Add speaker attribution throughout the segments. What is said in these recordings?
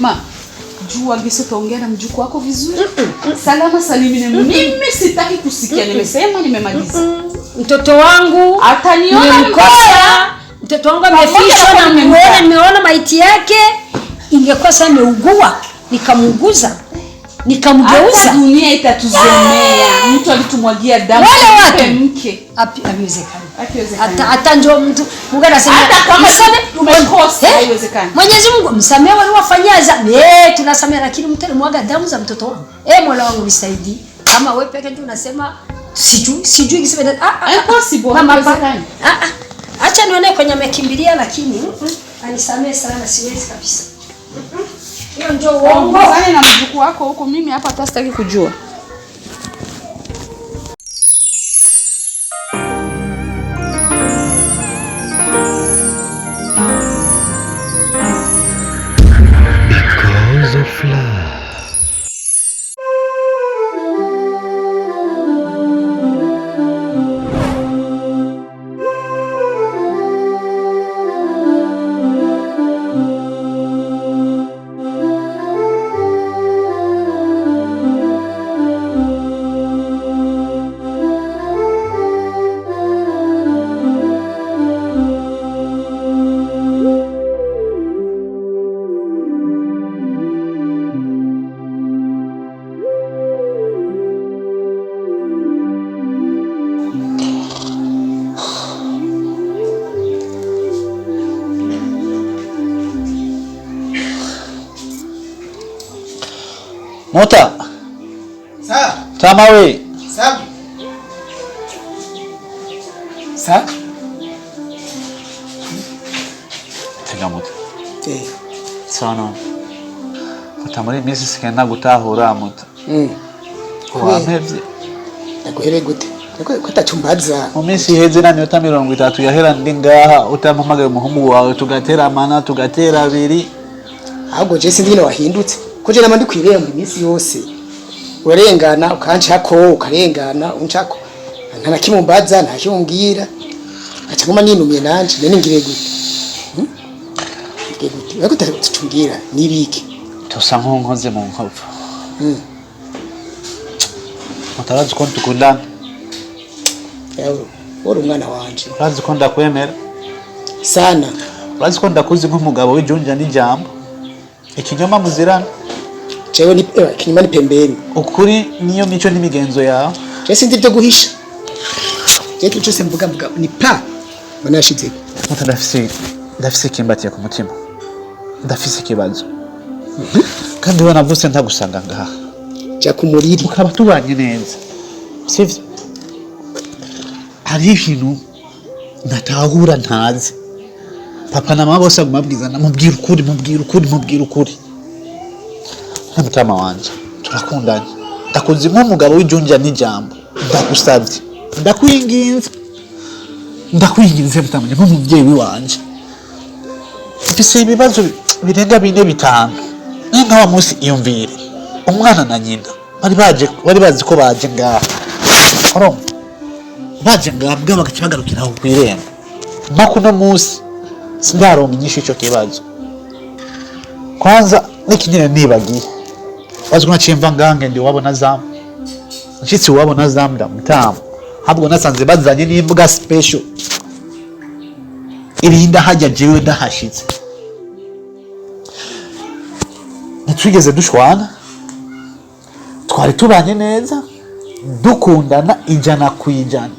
Speaker 1: Ma, jua gisi utaongea na mjukuu wako vizuri. Salama salimini. Mimi sitaki kusikia, nimesema nimemaliza.
Speaker 2: Mtoto wangu
Speaker 1: ataniona
Speaker 2: mkosa. Mtoto wangu amefishwa na nimeona maiti yake. Ingekuwa sasa ameugua, nikamuuguza. Nikamgeuza.
Speaker 1: Hata dunia itatuzomea. Mtu alitumwagia damu
Speaker 2: kwa
Speaker 1: mke.
Speaker 2: Hapiwezekani. Hata njoo mtu Mungu anasema
Speaker 1: msame umekosa, haiwezekani.
Speaker 2: Mwenyezi Mungu msamee waliowafanyia tunasamea, lakini mtu alimwaga damu za mtoto wangu. Mola wangu nisaidie. Kama wewe peke yako unasema sijui kisema
Speaker 1: impossible.
Speaker 2: Acha nione kwenye amekimbilia, lakini anisamee sana, siwezi kabisa. Hiyo ndio uongo.
Speaker 1: Sasa na mjukuu wako huko, mimi hapa hata sitaki kujua.
Speaker 3: Because of love.
Speaker 4: Mota.
Speaker 5: Sa.
Speaker 4: Tamawe.
Speaker 5: Sa. Sa.
Speaker 4: Tega Mota.
Speaker 5: Sana.
Speaker 4: Utamuri misi sikenda gutahura Mota. Wamevye.
Speaker 5: Naguhere gute? Ko atacumbaza.
Speaker 4: Mu minsi heze na minota 30 yahera ndi ngaha utampamagaye umuhungu wawe tugatera mana tugatera abiri.
Speaker 5: Ahubwo je sindi nyine wahindutse. Ko je namandi kwiremba iminsi yose. Urarengana ukanshako ukarengana unshako. Nta kimumbaza nta kimumbwira. Acha ngoma ninumye nanje nene ngire gute. Gute. Yako tutumbwira nibiki.
Speaker 4: Tusa nkonze mu nkovu. Mutarazi ko tukundana.
Speaker 5: Yawe uri umwana wanje.
Speaker 4: Urazi ko ndakwemera
Speaker 5: sana.
Speaker 4: Urazi ko ndakuzi nk'umugabo w'ijunja n'ijambo. Ikinyoma muzirana.
Speaker 5: Jewe ni kinyoma ni pembeni.
Speaker 4: Ukuri niyo mico n'imigenzo yawe.
Speaker 5: Je sindi byo guhisha. Je cyo se mvuga ni pa. Manashize.
Speaker 4: Ndafise kimbatiye ku mutima. Ndafise kibazo. Kandi wana vuse ntagusanga ngaha.
Speaker 5: Ja kumuriri.
Speaker 4: Ukaba tubanye neza. Sivyo? Hari ibintu ndatahura ntazi. Papa na mama bose agumabwizana mubwira ukuri. Mutama wanje turakundanye. Ndakuzi nk'umugabo w'ijunja n'ijambo. Ndagusabye. Ndakwinginze mutamanye nk'umubyeyi wanje. Mfise ibibazo birenga 4-5. Ninka wa munsi iyumvire. Umwana na nyina bari bazi ko baje ngaha. Baje ngaha bagacibagarukira aho kwiremba. Makuno munsi sindaronka inyishu ico kibazo. Kwanza nikinyene nibagiye. Wazi kuna chimva ngange ndi wabona zamu. Nshitsi wabona zamu ndamutama. Habwo nasanze bazanye n'imbuga special. Irinda hajya jewe ndahashitse. Nitwigeze dushwana. Twari tubanye neza. Dukundana ijana kwijana.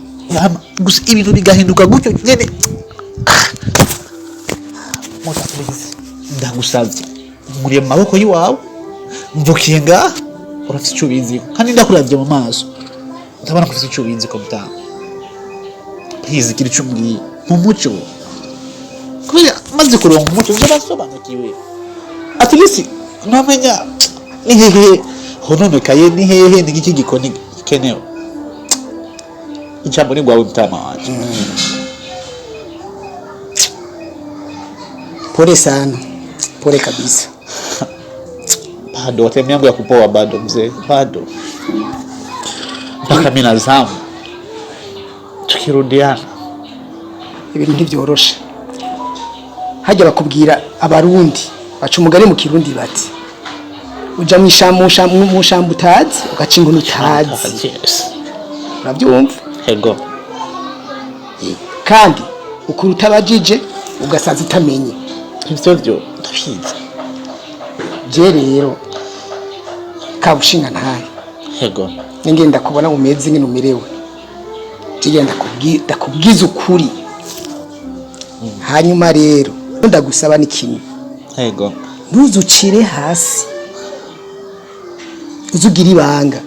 Speaker 4: Gusa ibintu bigahinduka gutyo nyene. Mota please. Ndagusavye. Muri maboko yiwawe. Mvukiye ngaha urafite icyo ubizi kandi ndakuravye mu maso ndabona ko ufite icyo ubizi ko mutanga please kiri cyo mbwiye mu muco kubera maze kuronka umuco nzabasobanukiwe at least ntamenya ni hehe hononekaye ni hehe ni iki gikoni kenewe ijambo ni gwawe mutama wanje
Speaker 5: pole sana pole kabisa.
Speaker 4: Bado time yangu ya kupoa bado mzee bado mpaka mimi nazamu tukirudiana
Speaker 5: ibintu ntibyoroshe. Hajya bakubwira abarundi baca umugani mu kirundi bati uja mwishamba utazi ugacinga utazi. Urabyumva?
Speaker 4: Ego.
Speaker 5: Kandi ukuru utabajije ugasaza utamenye.
Speaker 4: Ivyo byo ndabizi.
Speaker 5: Je rero kabushinga ntaye.
Speaker 4: Ego.
Speaker 5: Ngenda kubona umeze nk'ino umerewe. Tugenda kubwiza ukuri. Hanyuma rero ndagusaba n'ikintu.
Speaker 4: Ego.
Speaker 5: Ntuzucire hasi. Uzugira ibanga.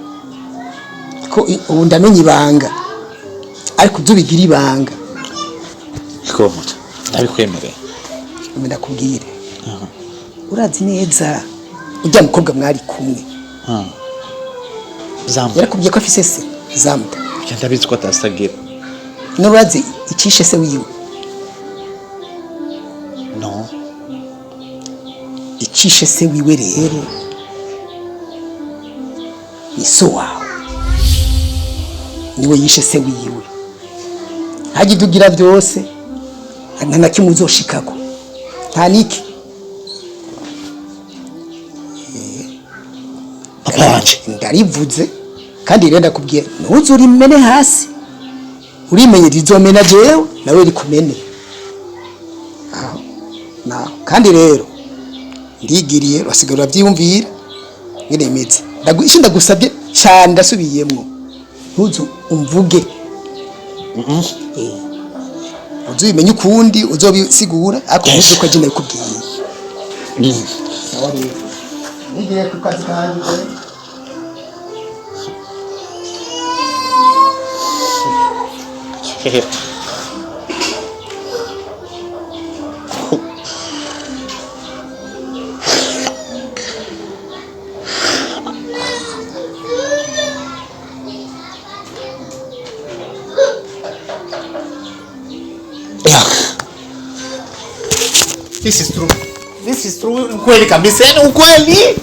Speaker 5: Ko ubu ndamenye ibanga. Ariko uzubigira ibanga.
Speaker 4: Ego. Ndabikwemereye.
Speaker 5: Ndakubwire. Urazi neza ujya mukobwa mwari kumwe.
Speaker 4: Zamda.
Speaker 5: Yarakubwiye ko afise se. Zamda.
Speaker 4: Ndabizi ko atasagira.
Speaker 5: N'urazi icishe se wiwe.
Speaker 4: No.
Speaker 5: Icishe se wiwe rero. Ni so wawe. Niwe yishe se wiwe. Hagidugira byose. Nta kimwe uzoshikako. Nta niki. Ndarivuze kandi rero ndakubwiye ntuzuri imene hasi. Urimenye rizomena jewe nawe rikumene. Na kandi rero ndigiriye basigara byiyumvira ngiremetse. Ndagusabye cyane ndasubiyemo. Ntuzu umvuge. Uzubimenye ukundi uzobisigura ako ntuzu ko jine kubwiye. Sawa rero. Ngiye ku kazi kanjye.
Speaker 4: This is true. This is true. Ukweli kabisa. Yaani ukweli.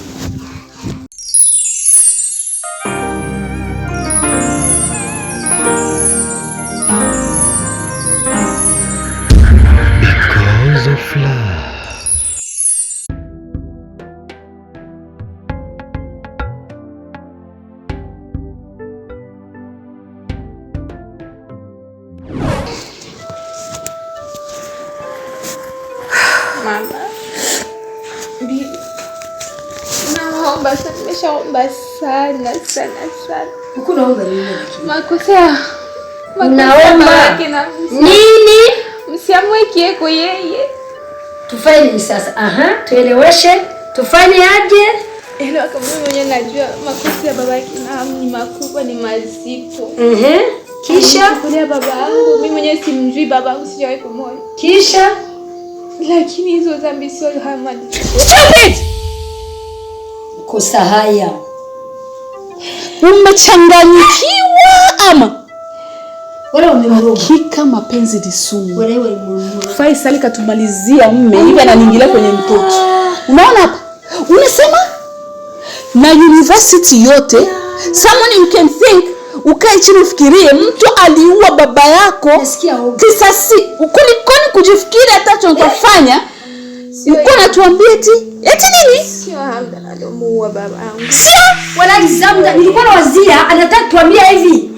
Speaker 3: Because of love.
Speaker 6: Mama, naomba sana, nimeshaomba sana.
Speaker 2: Uko naomba nini lakini?
Speaker 6: Makosa
Speaker 2: Naomba nini?
Speaker 6: Msiamweke kwa yeye.
Speaker 2: Tufanye nini sasa? Tueleweshe. Tufanye aje?
Speaker 6: Kama mwenye najua makosa ya babake na ni makubwa, ni mazito.
Speaker 2: Kisha
Speaker 6: kwa babangu, mimi mwenyewe simjui babangu, sijawahi kumwona.
Speaker 2: Kisha
Speaker 6: lakini hizo dhambi sio hamadi.
Speaker 2: Stupid! Kosa haya.
Speaker 1: Umechanganyikiwa ama?
Speaker 2: Wala umemroga.
Speaker 1: Hakika mapenzi ni sumu.
Speaker 2: Wala wewe ulimroga.
Speaker 1: Faisal katumalizia mume hivi ananiingilia kwenye mtoto. Unaona hapa? Unasema na university yote someone you can think ukae chini ufikirie mtu aliua baba yako. Kisasi ukulikoni kujifikiri hata tunafanya. Uko natuambia eti nini?
Speaker 6: Sio Hamda alimuua baba yangu.
Speaker 2: Sio wala Zamda, nilikuwa nawazia anataka tuambia hivi.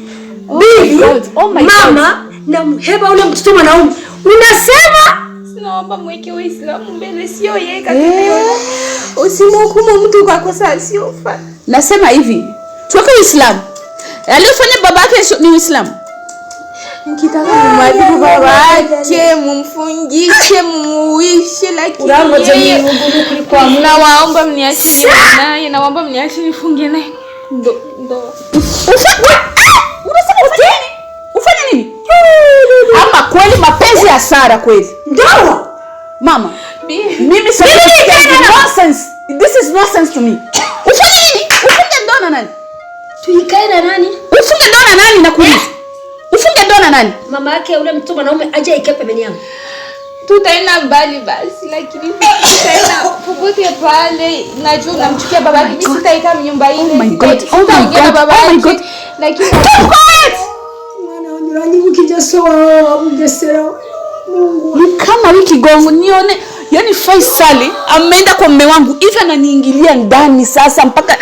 Speaker 2: Bibi, mama na mheba ule mtoto mwanaume. Unasema
Speaker 6: naomba mweke Uislamu mbele, sio yeye katika. Usimhukumu mtu kwa kosa asiyofanya.
Speaker 1: Nasema hivi, tuweke Uislamu. Aliyofanya baba yake ni Uislamu.
Speaker 6: Mkitaka kumwadhibu baba yake, mumfungishe, mumuishe, lakini yeye nawaomba mniache naye, naomba mniache nifunge naye. Ndo.
Speaker 1: Unasema ufanye? Ufanye nini? Ama kweli mapenzi ya Sara kweli?
Speaker 2: ndoa.
Speaker 1: Mama, mimi sasa nonsense. This is nonsense to me. Ufanye nini? Ufunge ndoa na nani?
Speaker 2: Tuikae na nani?
Speaker 1: Ufunge ndoa na nani nakuuliza? Ufunge ndoa na nani?
Speaker 2: Mama yake ule mtu mwanaume aje ikae pembeni yangu.
Speaker 6: Tutaenda mbali basi, lakini tutaenda popote pale. Najua unamchukia baba yake, mimi sitaika nyumba ile.
Speaker 1: Oh my God.
Speaker 6: Lakini
Speaker 2: mwana unirani ukija sawa mgesera Mungu.
Speaker 1: Ni kama wiki gongo nione Yani Faisali ameenda kwa mume wangu hivi ananiingilia ndani sasa mpaka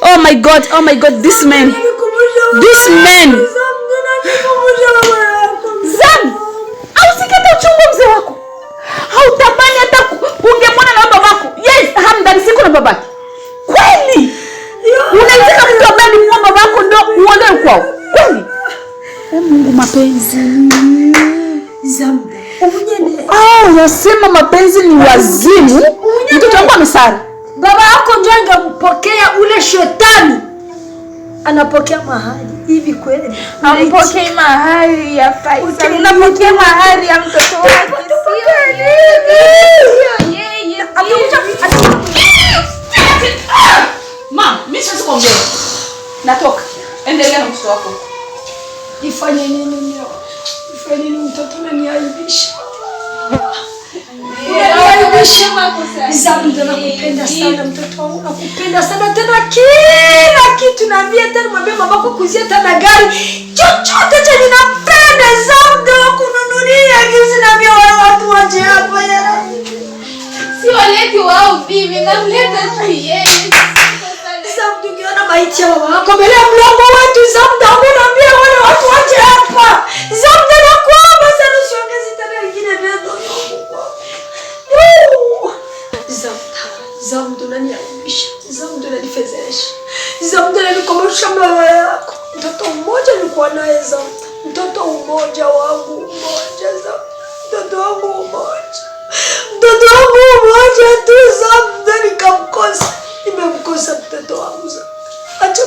Speaker 1: oh my god this man Zam, ausikate uchungu mzee wako. Hautamani hata ungemwona na babako. Yes, hamdani siku na babaki. Kweli? Unaitaka mtu ambaye ni babako ndo uolewe kwao. Kweli? Mungu mapenzi.
Speaker 2: Zamda. Unyene.
Speaker 1: Unasema mapenzi ni wazimu. Mtoto wangu amesara.
Speaker 2: Baba yako ndio angampokea ule shetani. Anapokea mahali. Hivi kweli?
Speaker 6: Ampokea mahali ya Faisal. Unapokea mahali ya mtoto wake.
Speaker 1: Ma, mimi siwezi kuongea. Natoka. Endelea na mtoto wako.
Speaker 2: Nifanye nini mimi? Nifanye nini mtoto ananiaibisha? Zamda, nakupenda sana mtoto wangu, nakupenda sana tena, kila kitu naambia tena, mwambie mamako kuzia tena gari chochote chenye napenda Zamda kununulia gizi na vya watu waje hapa ya Rabbi.
Speaker 6: Si waleti wao bibi, namleta tu yeye.
Speaker 2: Zamda, ukiona maiti ya mama yako mbele ya mlango wetu Zamda, unaambia wale watu waje hapa. Zamda, nakuomba sana usiongeze tena wengine neno. Zamda unaniaibisha, Zamda unanifedhesha, Zamda unanikomesha mbele yako. Mtoto mmoja nilikuwa naye Zamda, mtoto mmoja wangu mmoja Zamda, mtoto wangu mmoja tu Zamda, nikamkosa, nimemkosa mtoto wangu Zamda. Acha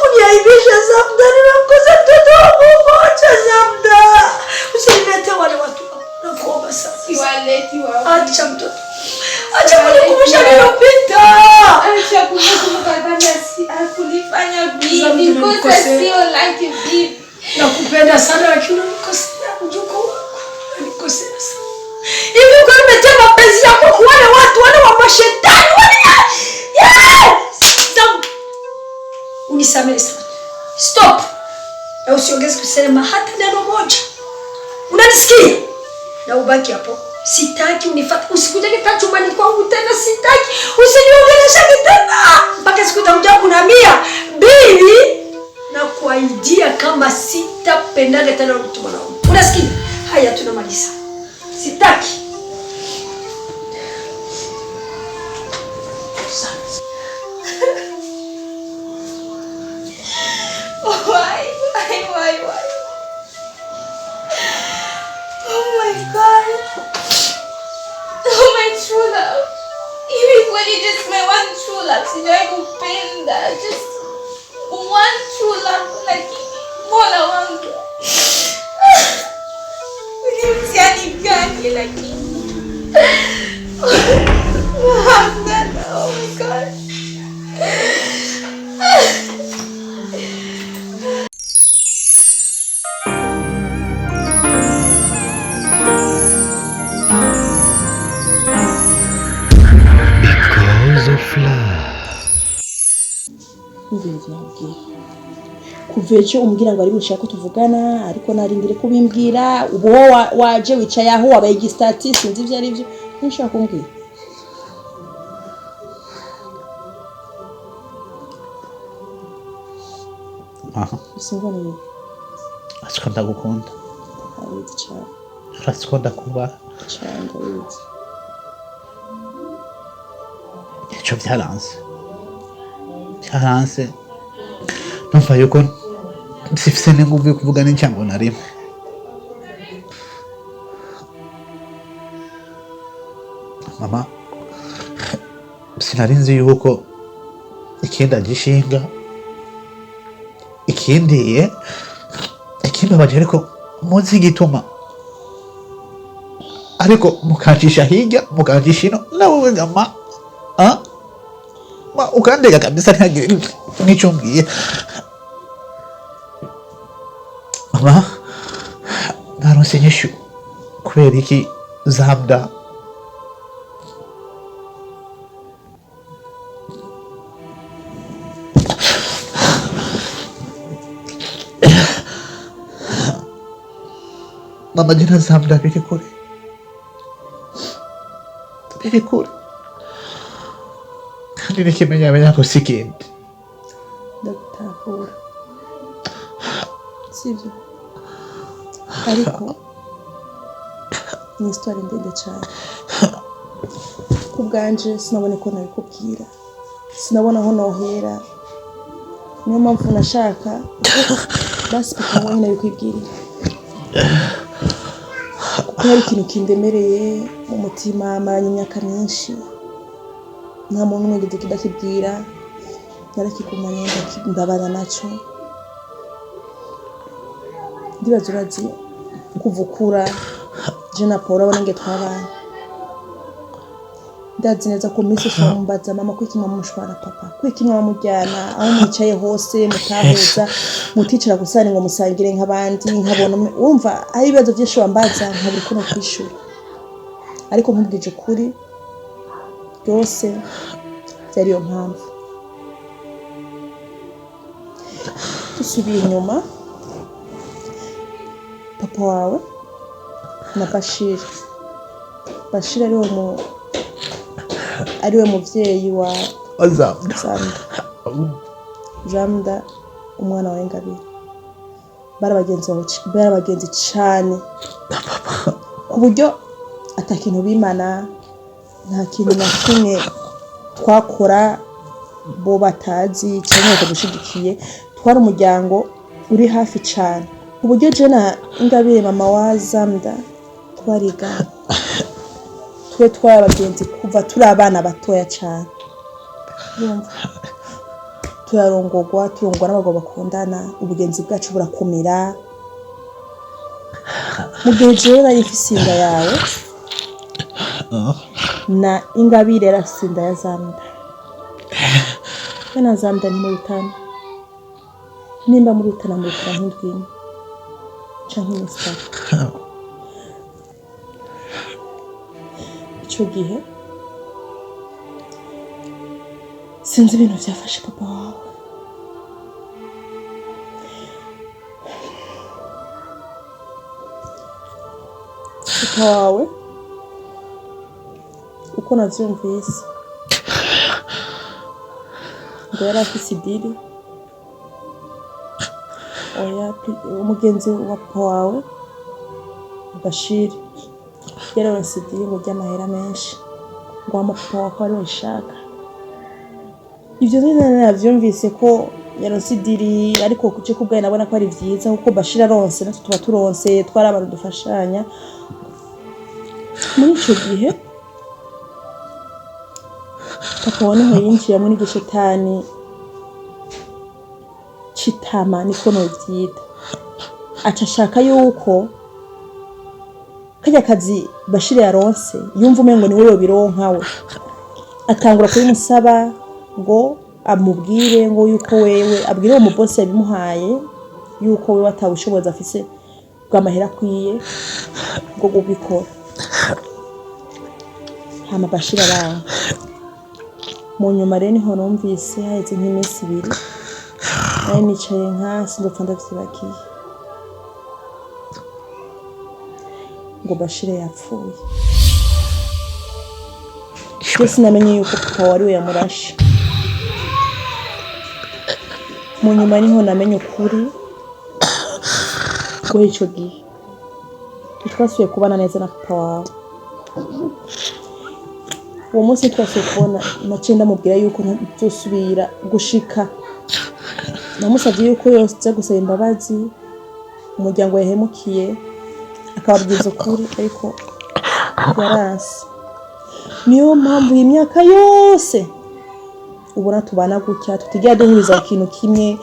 Speaker 2: kuniaibisha Zamda, nimemkosa mtoto wangu mmoja Zamda. Usinilete wale watu, nakuomba sana.
Speaker 6: Siwaleti wao.
Speaker 2: Acha mtoto. Acha kunikumbusha nilopita.
Speaker 6: Acha kunikumbuka kulifanya bibi. Kosa sio like bibi.
Speaker 2: Nakupenda sana lakini unikosea mjukuu wako. Unikosea sana. Hivi kwa nini umetia mapenzi yako kwa wale watu wale wa mashetani wale? Stop. Unisamehe sana. Stop. Na usiongeze kusema hata neno moja. Unanisikia? Na ubaki hapo. Sitaki unifuate, usikuje tena chumbani kwangu tena, sitaki. Usiniongeleshe tena. Mpaka siku utakuja kunambia, "Bibi, na kuaidia kama sitapendana tena na mtu mwanaume." Unasikia? Haya tunamaliza. Sitaki.
Speaker 6: Why? Oh my God. Oh my true love. Even when you just my one true love, sijawahi kupenda. Just one true love, like Mola wangu. Ni mtihani gani lakini? Oh my God.
Speaker 1: Kuvejo umbwira ngo ari bushaka tuvugana ariko narindire kubimbwira ubo waje wicaye aho wabaye igistati sinzi ivyo ari byo nshaka kumbwira. Usingone
Speaker 4: Achiko ndagukunda.
Speaker 1: Abizi cyane.
Speaker 4: Urasiko ndakuba.
Speaker 1: Cyane abizi.
Speaker 4: Icyo byaranze. Numva yuko sifise n'inguvu yo kuvuga n'icyango na rimwe. Mama, sinarinzi yuko ikindi agishinga ikindi baje ariko muzi igituma ariko mukancisha hirya mukancisha ino nawe ngama ukandega kabisa ntihagire n'icyo mbwiye. Mama, naronse inyishu kubera iki Zamda Mama, jina Zamda biri kure. biri kure kandi n'ikimenyamenya ko si ikindi.
Speaker 1: ndagutahura sibyo ariko ni histoire ndende cyane ku bwanje sinabone ko nabikubwira sinabona aho nohera niyo mpamvu nashaka basi papa wenyine nabikwibwirira kuko hari ikintu kindemereye mu mutima maranye imyaka myinshi nta muntu umwe gito kidakibwira narakigumanye ndabana nacyo ndibaza urazi kuva ukura je na Paul abona nge twabana ndazi neza ko minsi mbaza mama ko ikimwa mushwara papa ko ikimwa mujyana aho mwicaye hose mutahuza muticara gusana ngo musangire nk'abandi nkabona umva ari ibibazo byinshi wambaza nkaburi kuno kwishura ariko nkubwije kuri byose byari yo mpamvu tusubiye inyuma papa wawe na Bashir ariwe muvyeyi wa Zamda umwana wa Ingabire barabagenzi cyane ku buryo atakintu bimana nta kintu na kimwe twakora bo batazi cyangwa badushigikiye twari umuryango uri hafi cyane ku buryo je na Ingabire mama wa Zamda twarigana twe twarabagenzi kuva turi abana batoya cyane turarongorwa n'abagabo bakundana ubugenzi bwacu burakomera mu gihe jewe nari mfise inda yawe na Ingabire yarasinda ya Zamda na Zamda ni mu bitano nimba muri bitano muri nk'indwini canke imisaka icyo gihe sinzi ibintu byafashe papa wawe uko navyumvise ngo yari afise idiri umugenzi wa papa wawe Bashir yararonse idiri ngo ry'amahera menshi ngo amapapa wawe ko ari wishaka ibyo navyumvise ko yaronse idiri ariko kuce kubwaye nabona ko ari vyiza kuko Bashir aronse natwe tuba turonse twari abantu dufashanya muri ico gihe papa wawe niho yinjiyemo n'igishetani citama niko novyita aca ashaka yuko kajya kazi Bashir yaronse yumva umengo ni wewe bironkawe atangura kubimusaba ngo amubwire ngo yuko wewe abwire uwo mubosi yabimuhaye yuko wewe atawushoboza afise bw'amahera kwiye ngo gubikora hama Bashir aranga mu nyuma rero niho numvise haheze nk'iminsi ibiri nari nicaye nkasi ndopfa ndavyibakiye ngo Bashir yapfuye twese namenye yuko papa wariwe yamurashe mu nyuma niho namenye ukuri ko ico gihe twasubiye kubana neza na papa wawe uwo munsi twasubiye kubona naciye ndamubwira yuko ntazosubira gushika namusavye yuko yose gusaba imbabazi umuryango yahemukiye akababwiza ukuri ariko yaranse niyo mpamvu imyaka yose ubona tubana gutya tutigira duhuriza ikintu kimwe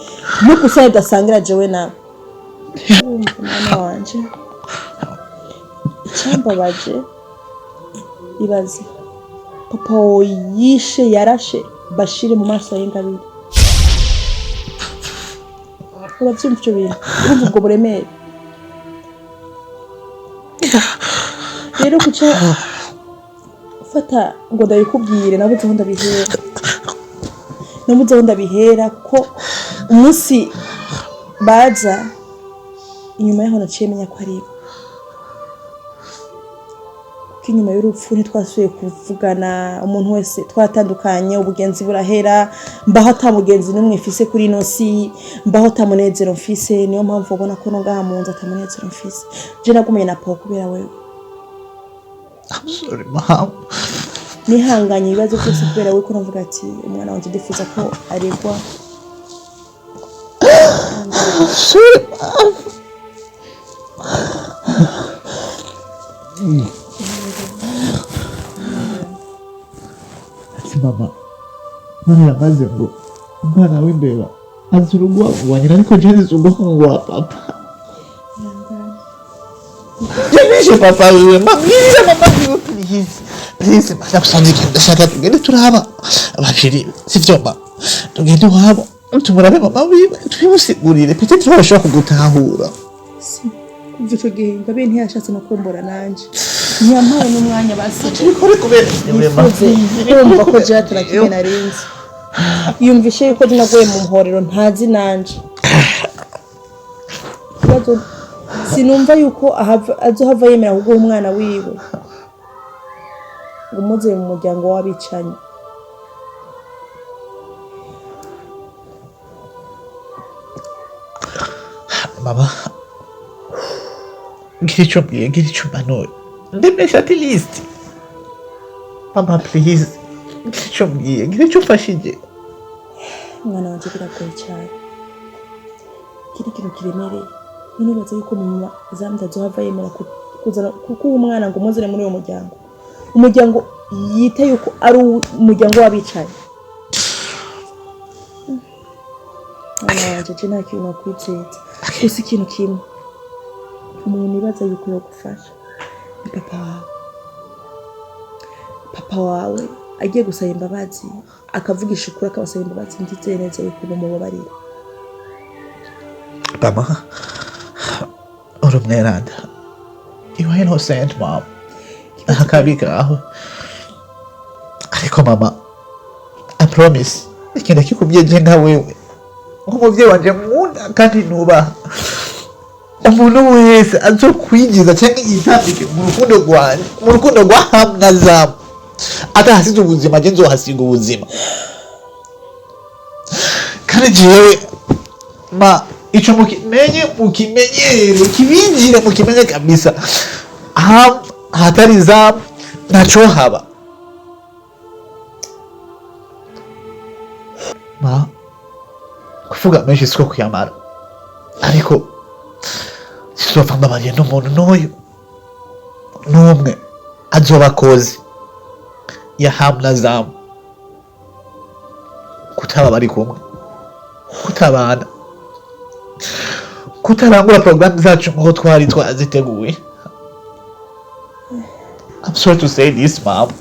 Speaker 1: no kusaba gasangira jewe nawe mwana wanje icyambabaje ibaze papa yishe yarashe Bashir mu maso y'Ingabire uravyumva ivyo bintu urumva ubwo buremere rero kuca fata ngo ndabikubwire nabuze aho ndabihera ko umunsi baza inyuma yaho naciye menya ko ari ko inyuma y'urupfu ntitwasuye kuvugana umuntu wese twatandukanye ubugenzi burahera mbaho atamugenzi n'umwe mfise kuri ino si mbaho atamunezero mfise niyo mpamvu ubona ko no ngaha mu nzu atamunezero mfise je nagumye na Paul kubera wewe.
Speaker 4: I'm sorry mom.
Speaker 1: Nihanganye ibibazo byose kubera wewe ko navuga ati umwana wanje ndifuza ko aregwa.
Speaker 4: I'm sorry mom. Mama, mana yamaze ngo umwana w'imbeba azi urugwavu wanyina ariko jenizi ubwonko wa papa. Jenishe papa wiwe mabwiriza mama wiwe please mana kusanze ndashaka tugende turaba abashiri sivyo ma tugende wabo tumurabe mama wiwe twimusigurire pete turashobora kugutahura.
Speaker 1: Kuva icyo gihe ngabe ntiyashatse no kumbura nanje ntiyampaye n'umwanya basi
Speaker 4: tubikore kubera
Speaker 1: kumva ko jatira kimwe narinzi yumvishe yuko nagoye mu muhorero ntazi nanje sinumva yuko azohava yemera kuguha umwana wiwe ngo umuze mu muryango w'abicanyi.
Speaker 4: Mama ngiricho manoye ndemesha ati list mama please ngiricho mfashije
Speaker 1: mwana wanje biragoye cyane kiri kintu kiremereye nibaza yuko mama zamda zohava yemera kuzana kuko umwana ngo muzere muri uwo umuryango yita yuko ari umuryango w'abicaye. Mwana wanje je nta kintu nakwizeza gusa ikintu kimwe umuntu nibaza yuko yagufasha ni papa wawe agiye gusaba imbabazi akavugisha ukuri akabasaba imbabazi ndizeye neza yuko bamubabarira.
Speaker 4: Mama urumweranda you are innocent mom akabika aho ariko mama I promise ikintu kikubyeje nka wewe nk'umuvyeyi wanje nkunda kandi nubaha umuntu wese azokwigiza cyangwa yitambike mu rukundo rwa hamwe zamu atahasize ubuzima je nzohasiga ubuzima kandi jewe ma ico mukimenyere kibinjire mukimenye kabisa hatari zamu naco haba ma kuvuga menshi siko kuyamara ariko sizopfa mbabariye n'umuntu n'uyu n'umwe azoba akoze yahamna zamu kutaba bari kumwe kutabana kutarangura programu zacu ngo twari twaziteguye. I'm sorry to say this mom.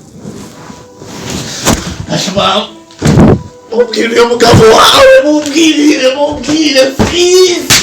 Speaker 4: Mom, mubwire umugabo wawe mubwire please